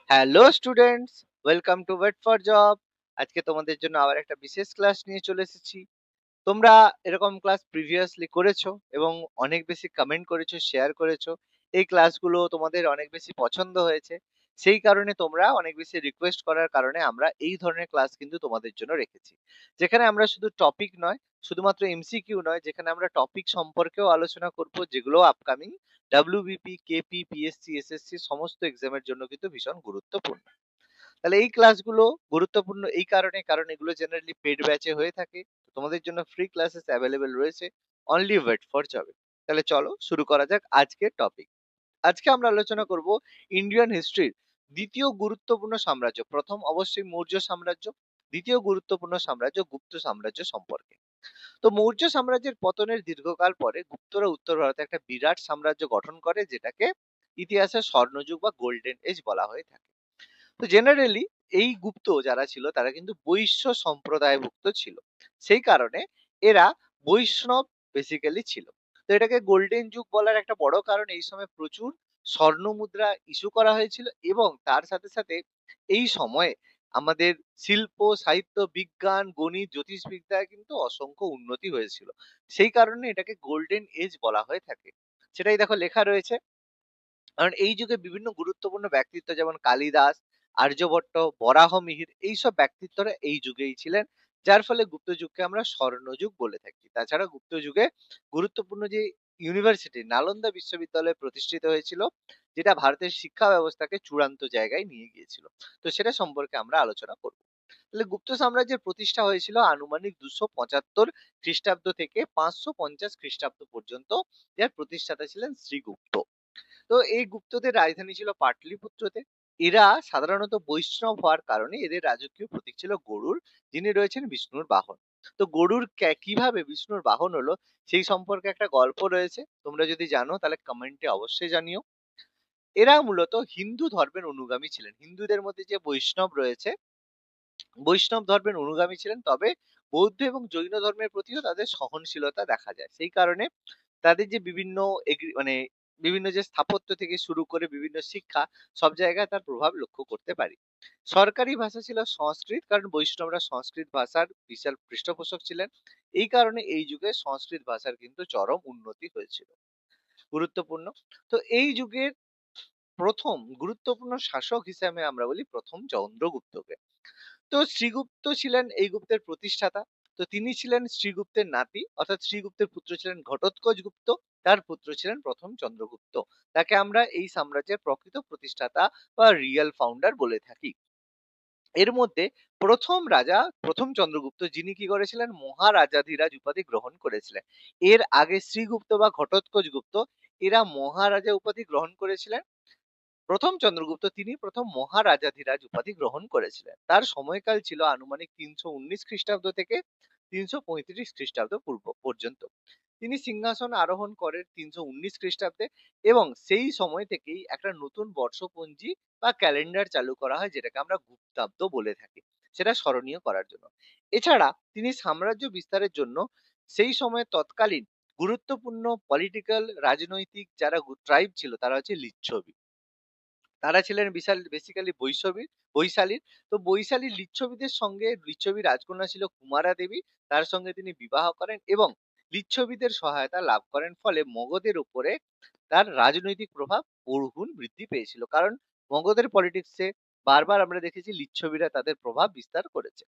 Hello students, welcome to wait for job. আজকে তোমাদের জন্য আবার একটা বিশেষ ক্লাস নিয়ে চলে এসেছি। তোমরা এরকম ক্লাস প্রিভিয়াসলি করেছো এবং অনেক বেশি কমেন্ট করেছো, শেয়ার করেছো। এই ক্লাসগুলো তোমাদের অনেক বেশি পছন্দ হয়েছে। সেই কারণে তোমরা অনেক বেশি রিকোয়েস্ট করার কারণে আমরা এই ধরনের ক্লাস কিন্তু তোমাদের জন্য রেখেছি। যেখানে আমরা শুধু টপিক নয়, শুধুমাত্র এমসিকিউ নয়, যেখানে আমরা টপিক সম্পর্কেও আলোচনা করব, যেগুলো upcoming WBP, KP, PSC, SSC সমস্ত এক্সামের জন্য কিন্তু ভীষণ গুরুত্বপূর্ণ। তাহলে এই ক্লাসগুলো গুরুত্বপূর্ণ এই কারণে, কারণ এগুলো জেনারেলি পেড ব্যাচে হয়ে থাকে। তোমাদের জন্য ফ্রি ক্লাসেস অ্যাভেলেবেল রয়েছে অনলি ওয়েট ফর জবে। তাহলে চলো শুরু করা যাক আজকের টপিক। আজকে আমরা আলোচনা করব ইন্ডিয়ান হিস্ট্রির দ্বিতীয় গুরুত্বপূর্ণ সাম্রাজ্য, প্রথম অবশ্যই মৌর্য সাম্রাজ্য, দ্বিতীয় গুরুত্বপূর্ণ সাম্রাজ্য গুপ্ত সাম্রাজ্য সম্পর্কে। তো মৌর্য সাম্রাজ্যের পতনের দীর্ঘকাল পরে গুপ্তরা উত্তর ভারতে একটা বিরাট সাম্রাজ্য গঠন করে, যেটাকে ইতিহাসে স্বর্ণযুগ বা গোল্ডেন এজ বলা হয়ে থাকে। তো জেনারেলি এই গুপ্ত যারা ছিল তারা কিন্তু বৈশ্য সম্প্রদায়ভুক্ত ছিল। সেই কারণে এরা বৈষ্ণব বেসিক্যালি ছিল। তো এটাকে গোল্ডেন যুগ বলার একটা বড় কারণ, এই সময় প্রচুর স্বর্ণ মুদ্রা ইস্যু করা হয়েছিল এবং তার সাথে সাথে এই সময়ে আমাদের শিল্প, সাহিত্য, বিজ্ঞান, গণিত, জ্যোতিষবিদ্যায় কিন্তু অসংখ্য উন্নতি হয়েছিল। সেই কারণে এটাকে গোল্ডেন এজ বলা হয়ে থাকে। সেটাই দেখো লেখা রয়েছে। কারণ এই যুগে বিভিন্ন গুরুত্বপূর্ণ ব্যক্তিত্ব যেমন কালিদাস, আর্যভট্ট, বরাহমিহির এইসব ব্যক্তিত্বরা এই যুগেই ছিলেন, যার ফলে গুপ্ত যুগকে আমরা স্বর্ণযুগ বলে থাকি। তাছাড়া গুপ্ত যুগে গুরুত্বপূর্ণ যে ইউনিভার্সিটি নালন্দা বিশ্ববিদ্যালয় প্রতিষ্ঠিত হয়েছিল, যেটা ভারতের শিক্ষা ব্যবস্থাকে চূড়ান্ত জায়গায় নিয়ে গিয়েছিল। তো সেটা সম্পর্কে আমরা আলোচনা করব। তাহলে গুপ্ত সাম্রাজ্যের প্রতিষ্ঠা হয়েছিল আনুমানিক 275 খ্রিস্টাব্দ থেকে 550 খ্রিস্টাব্দ পর্যন্ত, যার প্রতিষ্ঠাতা ছিলেন শ্রীগুপ্ত। তো এই গুপ্তদের রাজধানী ছিল পাটলিপুত্রতে। এরা সাধারণত বৈষ্ণব হওয়ার কারণে এদের রাজকীয় প্রতীক ছিল গরুড়, যিনি রয়েছেন বিষ্ণুর বাহন। তো গরুড় কিভাবে বিষ্ণুর বাহন হলো সেই সম্পর্কে একটা গল্প রয়েছে, তোমরা যদি জানো তাহলে কমেন্টে অবশ্যই জানিও। এরা মূলত হিন্দু ধর্মের অনুগামী ছিলেন। হিন্দুদের মধ্যে যে বৈষ্ণব রয়েছে, বৈষ্ণব ধর্মের অনুগামী ছিলেন, তবে বৌদ্ধ এবং জৈন ধর্মের প্রতিও তাদের সহনশীলতা দেখা যায়। সেই কারণে তাদের যে বিভিন্ন মানে বিভিন্ন যে স্থাপত্য থেকে শুরু করে বিভিন্ন শিক্ষা, সব জায়গায় তার প্রভাব লক্ষ্য করতে পারি। সরকারি ভাষা ছিল সংস্কৃত, কারণ বৈষ্ণবরা সংস্কৃত ভাষার বিশাল পৃষ্ঠপোষক ছিলেন। এই কারণে এই যুগে সংস্কৃত ভাষার কিন্তু চরম উন্নতি হয়েছিল। গুরুত্বপূর্ণ। তো এই যুগের প্রথম গুরুত্বপূর্ণ শাসক হিসেবে আমরা বলি প্রথম চন্দ্রগুপ্তকে। তো শ্রীগুপ্ত ছিলেন এই গুপ্তের প্রতিষ্ঠাতা। তো তিনি ছিলেন শ্রীগুপ্তের নাতি, অর্থাৎ শ্রীগুপ্তের পুত্র ছিলেন ঘটোৎকচ গুপ্ত, তার পুত্র ছিলেন প্রথম চন্দ্রগুপ্ত। তাকে আমরা এই সাম্রাজ্যের প্রকৃত প্রতিষ্ঠাতা বা রিয়েল ফাউন্ডার বলে থাকি। এর মধ্যে প্রথম রাজা প্রথম চন্দ্রগুপ্ত, যিনি কি করেছিলেন মহারাজাধিরাজ উপাধি গ্রহণ করেছিলেন। এর আগে শ্রীগুপ্ত বা ঘটোৎকচ গুপ্ত এরা মহারাজা উপাধি গ্রহণ করেছিলেন। প্রথম চন্দ্রগুপ্ত তিনি প্রথম মহারাজাধিরাজ উপাধি গ্রহণ করেছিলেন। তার সময়কাল ছিল আনুমানিক 319 খ্রিস্টাব্দ থেকে 335 খ্রিস্টাব্দ পূর্ব পর্যন্ত। তিনি সিংহাসন আরোহণ করেন 319 খ্রিস্টাব্দে এবং সেই সময় থেকেই একটা নতুন বর্ষপঞ্জি বা ক্যালেন্ডার চালু করা হয়, যেটাকে আমরা গুপ্তাব্দ বলে থাকি, সেটা স্মরণীয় করার জন্য। এছাড়া তিনি সাম্রাজ্য বিস্তারের জন্য সেই সময় তৎকালীন গুরুত্বপূর্ণ পলিটিক্যাল রাজনৈতিক যারা ট্রাইব ছিল, তারা হচ্ছে লিচ্ছবি। তারা ছিলেন বিশাল বেসিক্যালি বৈশালীর। তো বৈশালী লিচ্ছবিদের সঙ্গে লিচ্ছবি রাজকন্যা ছিল কুমারা দেবী, তার সঙ্গে তিনি বিবাহ করেন এবং লিচ্ছবিদের সহায়তা লাভ করেন, ফলে মগধের উপরে তার রাজনৈতিক প্রভাব বহুগুণ বৃদ্ধি পেয়েছিল। কারণ মগধের পলিটিক্সে বারবার আমরা দেখেছি লিচ্ছবিরা তাদের প্রভাব বিস্তার করেছে।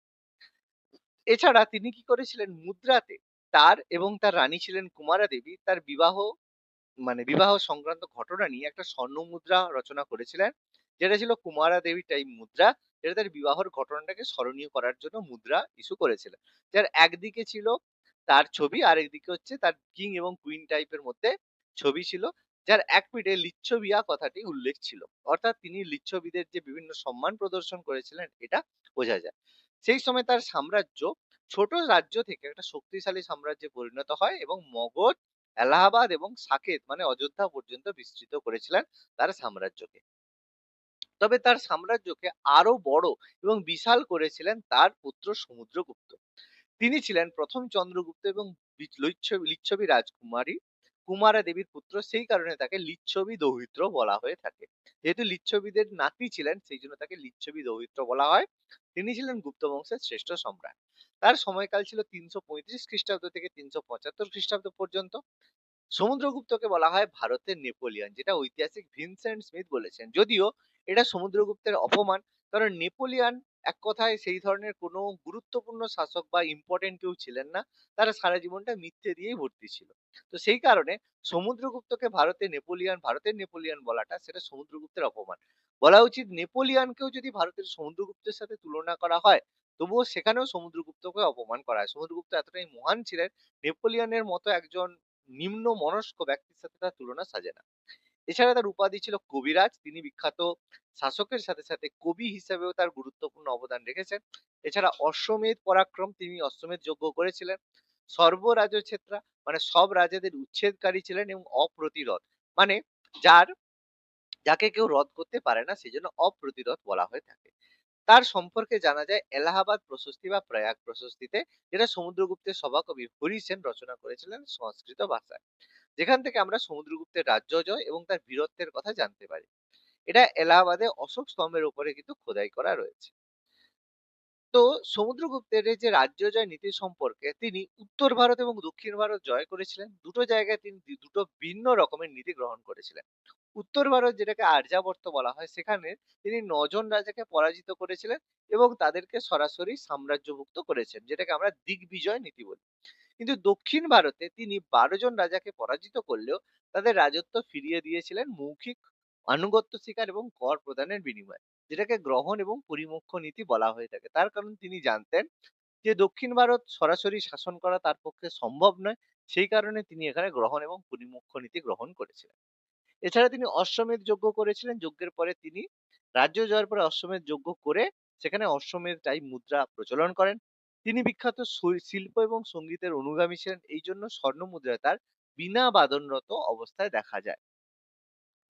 এছাড়া তিনি কি করেছিলেন মুদ্রাতে, তার এবং তার রানী ছিলেন কুমারা দেবী, তার বিবাহ সংক্রান্ত ঘটনা নিয়ে একটা স্বর্ণ মুদ্রা রচনা করেছিলেন, যেটা ছিল কুমারা দেবী টাইপ মুদ্রা, যেটা তার বিবাহর ঘটনাটাকে স্মরণীয় করার জন্য মুদ্রা ইস্যু করেছিলেন। যার একদিকে ছিল তার ছবি, আর একদিকে হচ্ছে তার কিং এবং কুইন টাইপের মধ্যে ছবি ছিল, যার এক পিঠে লিচ্ছবিয়া কথাটি উল্লেখ ছিল। অর্থাৎ তিনি লিচ্ছবিদের যে বিভিন্ন সম্মান প্রদর্শন করেছিলেন, এটা বোঝা যায়। সেই সময় তার সাম্রাজ্য ছোট রাজ্য থেকে একটা শক্তিশালী সাম্রাজ্যে পরিণত হয় এবং মগধ, এলাহাবাদ এবং সাকেত মানে অযোধ্যা পর্যন্ত বিস্তৃত করেছিলেন তার সাম্রাজ্যকে। তবে তার সাম্রাজ্যকে আরো বড় এবং বিশাল করেছিলেন তার পুত্র সমুদ্রগুপ্ত। তিনি ছিলেন প্রথম চন্দ্রগুপ্ত এবং লিচ্ছবি রাজকুমারী কুমারা দেবীর পুত্র, সেই কারণে তাকে লিচ্ছবি দৌহিত্র বলা হয়ে থাকে। যেহেতু লিচ্ছবিদের নাতি ছিলেন সেই জন্য তাকে লিচ্ছবি দৌহিত্র বলা হয়। তিনি ছিলেন গুপ্ত বংশের শ্রেষ্ঠ সম্রাট। তার সময়কাল ছিল 335 খ্রিস্টাব্দ থেকে 375 খ্রিস্টাব্দ পর্যন্ত। সমুদ্রগুপ্তকে বলা হয় ভারতের নেপোলিয়ন, যেটা ঐতিহাসিক ভিনসেন্ট স্মিথ বলেছেন। যদিও এটা সমুদ্রগুপ্তের অপমান, কারণ নেপোলিয়ন এক কথায় সেই ধরনের কোনো গুরুত্বপূর্ণ শাসক বা ইম্পর্টেন্ট কেউ ছিলেন না। তারা সারা জীবনটা মিথ্যে দিয়েই ভর্তি ছিল। তো সেই কারণে সমুদ্রগুপ্তকে ভারতের নেপোলিয়ন বলাটা সেটা সমুদ্রগুপ্তের অপমান। বলা উচিত নেপোলিয়নকেও যদি ভারতের সমুদ্রগুপ্তের সাথে তুলনা করা হয়, তবুও সেখানেও সমুদ্রগুপ্তকে অপমান করা হয়। সমুদ্রগুপ্ত এতটাই মহান ছিলেন, নেপোলিয়নের মতো একজন নিম্ন মনস্ক ব্যক্তির সাথে তার তুলনা সাজে না। এছাড়া তার উপাধি ছিল কবিরাজ। তিনি বিখ্যাত শাসকের সাথে সাথে কবি হিসেবেও তার গুরুত্বপূর্ণ অবদান রেখেছেন। এছাড়া অশ্বমেধ পরাক্রম, তিনি অশ্বমেধ যজ্ঞ করেছিলেন। সর্বরাজছেত্রা, মানে সব রাজাদের উচ্ছেদকারী ছিলেন, এবং অপ্রতিরোধ, মানে যার যাকে কেউ রদ করতে পারে না, সেজন্য অপ্রতিরোধ বলা হয়ে থাকে। তার সম্পর্কে জানা যায় এলাহাবাদ প্রশস্তি বা প্রয়াগ প্রশস্তিতে, যেটা সমুদ্রগুপ্তের সভাকবি হরিসেন রচনা করেছিলেন সংস্কৃত ভাষায়, যেখান থেকে আমরা সমুদ্রগুপ্তের রাজ্য জয় এবং তার বীরত্বের কথা জানতে পারি। এটা এলাহাবাদে অশোক স্তম্ভের উপরে কিন্তু খোদাই করা রয়েছে। তো সমুদ্রগুপ্তের এই যে রাজ্য জয় নীতি সম্পর্কে, তিনি উত্তর ভারত এবং দক্ষিণ ভারত জয় করেছিলেন। দুটো জায়গায় তিনি দুটো ভিন্ন রকমের নীতি গ্রহণ করেছিলেন। উত্তর ভারত, যেটাকে আর্যাবর্ত বলা হয়, সেখানে তিনি 9 জন রাজাকে পরাজিত করেছিলেন এবং তাদেরকে সরাসরি সাম্রাজ্যভুক্ত করেছেন, যেটাকে আমরা দিগ্বিজয় নীতি বলি। কিন্তু দক্ষিণ ভারতে তিনি 12 জন রাজাকে পরাজিত করলেও তাদের রাজত্ব ফিরিয়ে দিয়েছিলেন মৌখিক আনুগত্য স্বীকার এবং কর প্রদানের বিনিময়ে, যেটাকে গ্রহণ এবং পরিমুখ্য নীতি বলা হয়ে থাকে। তার কারণ তিনি জানতেন যে দক্ষিণ ভারত সরাসরি শাসন করা তার পক্ষে সম্ভব নয়। সেই কারণে তিনি এখানে গ্রহণ এবং পরিমুখ্য নীতি গ্রহণ করেছিলেন। এছাড়া তিনি অশ্বমেধ যজ্ঞ করেছিলেন। যজ্ঞের পরে তিনি রাজ্য জয়ের পরে অশ্বমেধ যজ্ঞ করে সেখানে অশ্বমেধ টাই মুদ্রা প্রচলন করেন। তিনি বিখ্যাত শিল্প এবং সঙ্গীতের অনুগামী ছিলেন, এই জন্য স্বর্ণ মুদ্রায় তার বিনা বাদনরত অবস্থায় দেখা যায়।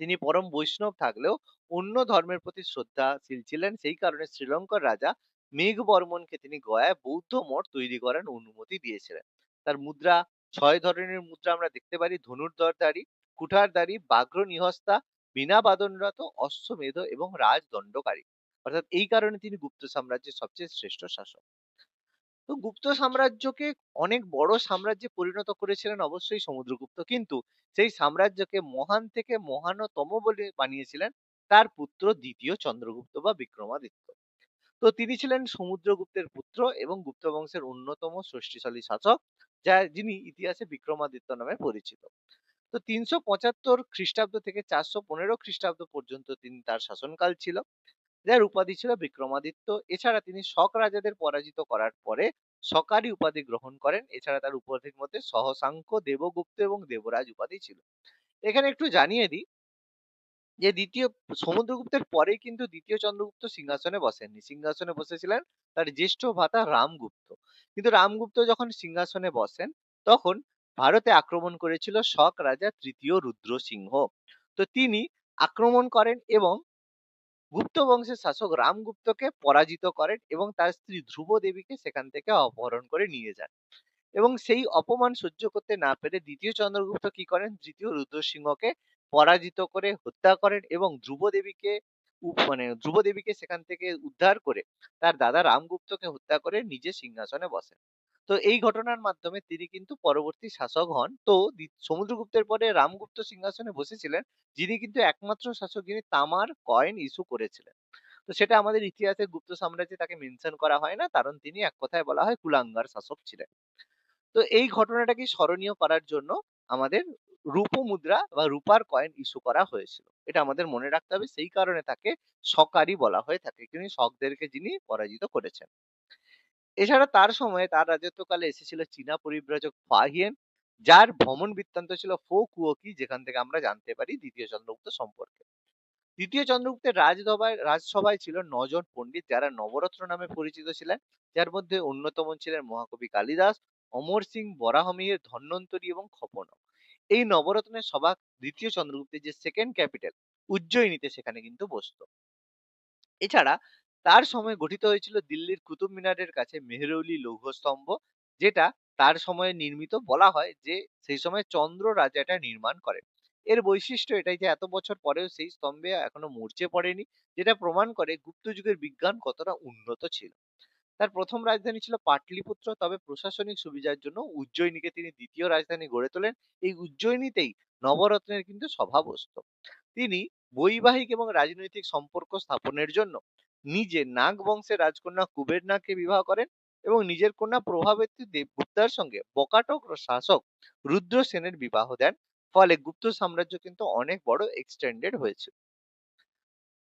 তিনি পরম বৈষ্ণব থাকলেও অন্য ধর্মের প্রতি শ্রদ্ধাশীল ছিলেন, সেই কারণে শ্রীলঙ্কার রাজা মেঘবর্মনকে তিনি গয়ায় বৌদ্ধ মঠ তৈরি করার অনুমতি দিয়েছিলেন। তার মুদ্রা 6 ধরনের মুদ্রা আমরা দেখতে পারি: ধনুর্ধরধারী, কুঠারধারী, ব্যাঘ্র নিহস্তা, বিনা বাদনরত, অশ্বমেধ এবং রাজদণ্ডকারী। অর্থাৎ এই কারণে তিনি গুপ্ত সাম্রাজ্যের সবচেয়ে শ্রেষ্ঠ শাসক। তো গুপ্ত সাম্রাজ্যকে অনেক বড় সাম্রাজ্যে পরিণত করেছিলেন অবশ্যই সমুদ্রগুপ্ত, কিন্তু সেই সাম্রাজ্যকে মহান থেকে মহানতম বলে বানিয়েছিলেন তার পুত্র দ্বিতীয় চন্দ্রগুপ্ত বা বিক্রমাদিত্য। তো তিনি ছিলেন সমুদ্রগুপ্তের পুত্র এবং গুপ্ত বংশের অন্যতম ষষ্ঠীশালী শাসক, যিনি ইতিহাসে বিক্রমাদিত্য নামে পরিচিত। তো 375 খ্রিস্টাব্দ থেকে 415 খ্রিস্টাব্দ পর্যন্ত তিনি তার শাসনকাল ছিল, যার উপাধি ছিল বিক্রমাদিত্য। এছাড়া তিনি শক রাজাদের পরাজিত করার পরে শকারি উপাধি গ্রহণ করেন। এছাড়া তার উপাধির মধ্যে সহসাংখ্য, দেবগুপ্ত এবং দেবরাজ উপাধি ছিল। এখানে একটু জানিয়ে দিই যে সমুদ্রগুপ্তের পরে কিন্তু দ্বিতীয় চন্দ্রগুপ্ত সিংহাসনে বসেননি। সিংহাসনে বসেছিলেন তার জ্যেষ্ঠ ভ্রাতা রামগুপ্ত। কিন্তু রামগুপ্ত যখন সিংহাসনে বসেন, তখন ভারতে আক্রমণ করেছিল শক রাজা তৃতীয় রুদ্রসিংহ। তো তিনি আক্রমণ করেন এবং গুপ্ত বংশের শাসক রামগুপ্তকে পরাজিত করেন এবং তার স্ত্রী ধ্রুব দেবীকে সেখান থেকে অপহরণ করে নিয়ে যান। এবং সেই অপমান সহ্য করতে না পেরে দ্বিতীয় চন্দ্রগুপ্ত কি করেন, তৃতীয় রুদ্রসিংহকে পরাজিত করে হত্যা করেন এবং ধ্রুব দেবীকে সেখান থেকে উদ্ধার করে তার দাদা রামগুপ্তকে হত্যা করে নিজে সিংহাসনে বসেন। তো এই ঘটনার মাধ্যমে তিনি কিন্তু পরবর্তী শাসক হন। তো সমুদ্রগুপ্তের পরে রামগুপ্ত সিংহাসনে বসেছিলেন, যিনি কিন্তু একমাত্র শাসক যিনি তামার কয়েন ইস্যু করেছিলেন। তো সেটা আমাদের ইতিহাসে গুপ্ত সাম্রাজ্যে তাকে মেনশন করা হয় না, কারণ তিনি এক কথায় বলা হয় কুলাঙ্গার শাসক ছিলেন। তো এই ঘটনাটাকে স্মরণীয় করার জন্য আমাদের রূপ মুদ্রা বা রূপার কয়েন ইস্যু করা হয়েছিল। এটা আমাদের মনে রাখতে হবে। সেই কারণে তাকে শকারি বলা হয়ে থাকে। তিনি শকদেরকে যিনি পরাজিত করেছেন। এছাড়া তার সময়ে তার রাজত্বকালে এসেছিল চীনা পরিব্রাজক ফাহিয়েন, যার ভ্রমণ বৃত্তান্ত ছিল ফো কুয়োকি, যেখান থেকে আমরা জানতে পারি দ্বিতীয় চন্দ্রগুপ্ত সম্পর্কে। দ্বিতীয় চন্দ্রগুপ্তের রাজসভায় ছিল 9 জন পণ্ডিত, যারা নবরত্ন নামে পরিচিত ছিলেন, যার মধ্যে অন্যতম ছিলেন মহাকবি কালিদাস, অমর সিং, বরাহমিহির, ধন্বন্তরী এবং খপনক। এই নবরত্নের সভা দ্বিতীয় চন্দ্রগুপ্তের যে সেকেন্ড ক্যাপিটাল উজ্জয়িনীতে, সেখানে কিন্তু বসতো। এছাড়া তার সময় গঠিত হয়েছিল দিল্লির কুতুব মিনারের কাছে মেহরৌলি লৌহ স্তম্ভ, যেটা তার সময়ে নির্মিত বলা হয় যে সেই সময় চন্দ্র রাজা এটা নির্মাণ করেন। এর বৈশিষ্ট্য এটাই যে এত বছর পরেও সেই স্তম্ভে এখনো মরচে পড়েনি, যেটা প্রমাণ করে গুপ্ত যুগের বিজ্ঞান কতটা উন্নত ছিল। তার প্রথম রাজধানী ছিল পাটলিপুত্র, তবে প্রশাসনিক সুবিধার জন্য উজ্জয়িনীকে তিনি দ্বিতীয় রাজধানী গড়ে তোলেন। এই উজ্জয়িনীতেই নবরত্নের কিন্তু সভা বসত। তিনি বৈবাহিক এবং রাজনৈতিক সম্পর্ক স্থাপনের জন্য নিজে নাগ বংশের রাজকন্যা কুবেরনাগকে বিবাহ করেন এবং নিজের কন্যা প্রভাবতী দেবগুপ্তার সঙ্গে বকাটক শাসক রুদ্রসেনের বিবাহ দেন। ফলে গুপ্ত সাম্রাজ্য কিন্তু অনেক বড় এক্সটেন্ডেড হয়েছে।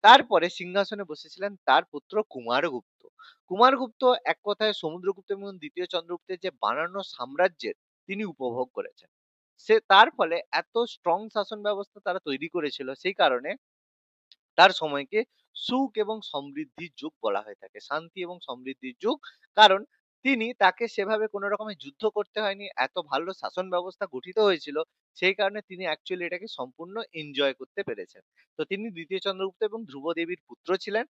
তারপরে সিংহাসনে বসেছিলেন তার পুত্র কুমারগুপ্ত। কুমারগুপ্ত এক কথায় সমুদ্রগুপ্ত এবং দ্বিতীয় চন্দ্রগুপ্তের যে বানানো সাম্রাজ্যের তিনি উপভোগ করেছেন। তার ফলে এত স্ট্রং শাসন ব্যবস্থা তারা তৈরি করেছিল, সেই কারণে তার সময়কে সুখ এবং সমৃদ্ধির যুগ বলা হয়ে থাকে, শান্তি এবং সমৃদ্ধির যুগ। কারণ তাকে সেভাবে কোনো রকমের যুদ্ধ করতে হয়নি, এত ভালো শাসন ব্যবস্থা গঠিত হয়েছিল, সেই কারণে তিনি অ্যাকচুয়ালি এটাকে সম্পূর্ণ এনজয় করতে পেরেছেন। তো তিনি দ্বিতীয় চন্দ্রগুপ্ত এবং ধ্রুব দেবীর পুত্র ছিলেন।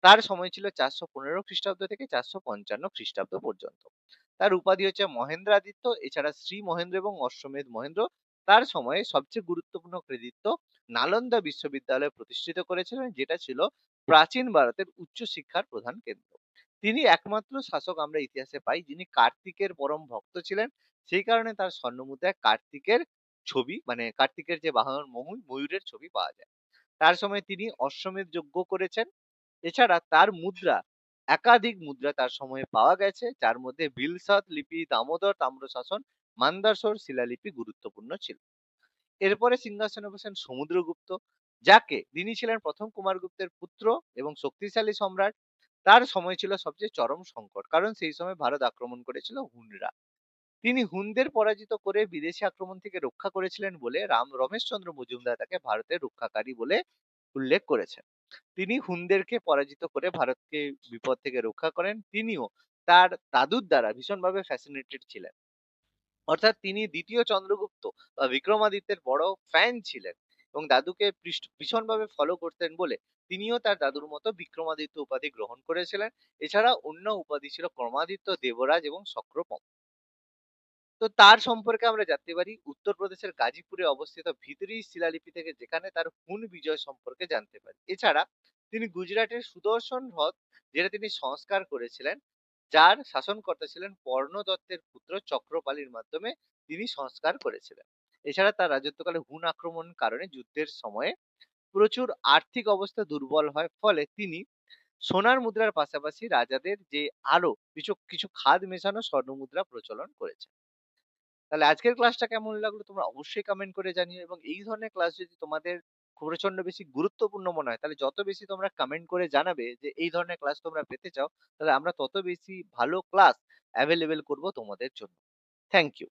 তার সময় ছিল 415 খ্রিস্টাব্দ থেকে 455 খ্রিস্টাব্দ পর্যন্ত। তার উপাধি হচ্ছে মহেন্দ্রাদিত্য, এছাড়া শ্রী মহেন্দ্র এবং অশ্বমেধ মহেন্দ্র। তার সময়ে সবচেয়ে গুরুত্বপূর্ণ কৃতিত্ব নালন্দা বিশ্ববিদ্যালয় প্রতিষ্ঠিত করেছিলেন, যেটা ছিল প্রাচীন ভারতের উচ্চশিক্ষার প্রধান কেন্দ্র। তিনি একমাত্র শাসক আমরা ইতিহাসে পাই যিনি কার্তিকের পরম ভক্ত ছিলেন। সেই কারণে তার স্বর্ণমুদ্রায় কার্তিকের ছবি, মানে কার্তিকের যে বাহন ময়ূরের ছবি পাওয়া যায়। তার সময় তিনি অশ্বমেধ যজ্ঞ করেছেন। এছাড়া তার মুদ্রা, একাধিক মুদ্রা তার সময়ে পাওয়া গেছে, যার মধ্যে বিলসাৎ লিপি, দামোদর তাম্রশাসন, মান্দাসর শিলালিপি গুরুত্বপূর্ণ ছিল। এরপরে সিংহাসনে বসেন সমুদ্রগুপ্ত, যিনি ছিলেন প্রথম কুমারগুপ্তের পুত্র এবং শক্তিশালী সম্রাট। তার সময় ছিল সবচেয়ে চরম সংকট, কারণ সেই সময় ভারত আক্রমণ করেছিল হুনরা। তিনি হুনদের পরাজিত করে বিদেশি আক্রমণ থেকে রক্ষা করেছিলেন বলে রমেশচন্দ্র মজুমদার তাকে ভারতের রক্ষাকারী বলে উল্লেখ করেছেন। তিনি হুনদেরকে পরাজিত করে ভারতকে বিপদ থেকে রক্ষা করেন। তিনিও তার দাদুর দ্বারা ভীষণভাবে ফ্যাসিনেটেড ছিলেন। অর্থাৎ তিনি দ্বিতীয় চন্দ্রগুপ্ত বা বিক্রমাদিত্যের বড় ফ্যান ছিলেন এবং দাদুকে ভীষণভাবে ফলো করতেন বলে তিনিও তার দাদুর মতো বিক্রমাদিত্য উপাধি গ্রহণ করেছিলেন। এছাড়া অন্য উপাধি ছিল ক্রমাদিত্য, দেবরাজ এবং শক্রপম। তো তার সম্পর্কে আমরা জানতে পারি উত্তরপ্রদেশের গাজীপুরে অবস্থিত ভিতরি শিলালিপি থেকে, যেখানে তার হুন বিজয় সম্পর্কে জানতে পারি। এছাড়া তিনি গুজরাটের সুদর্শন হ্রদ, যেটা তিনি সংস্কার করেছিলেন, যার শাসনকর্তা ছিলেন পর্ণদত্তের পুত্র চক্রপালির মাধ্যমে তিনি সংস্কার করেছিলেন। এছাড়া তার রাজত্বকালে হুন আক্রমণের কারণে যুদ্ধের সময়ে প্রচুর আর্থিক অবস্থা দুর্বল হয়, ফলে তিনি সোনার মুদ্রার পাশাপাশি রাজাদের যে আরো কিছু কিছু খাদ মেশানো স্বর্ণ মুদ্রা প্রচলন করেছেন। তাহলে আজকের ক্লাসটা কেমন লাগলো তোমরা অবশ্যই কমেন্ট করে জানিও, এবং এই ধরনের ক্লাস যদি তোমাদের প্রচন্ড বেশি গুরুত্বপূর্ণ মনে হয়, তাহলে যত বেশি তোমরা কমেন্ট করে জানাবে যে এই ধরনের ক্লাস তোমরা পেতে চাও, তাহলে আমরা তত বেশি ভালো ক্লাস অ্যাভেলেবেল করব তোমাদের জন্য। Thank you.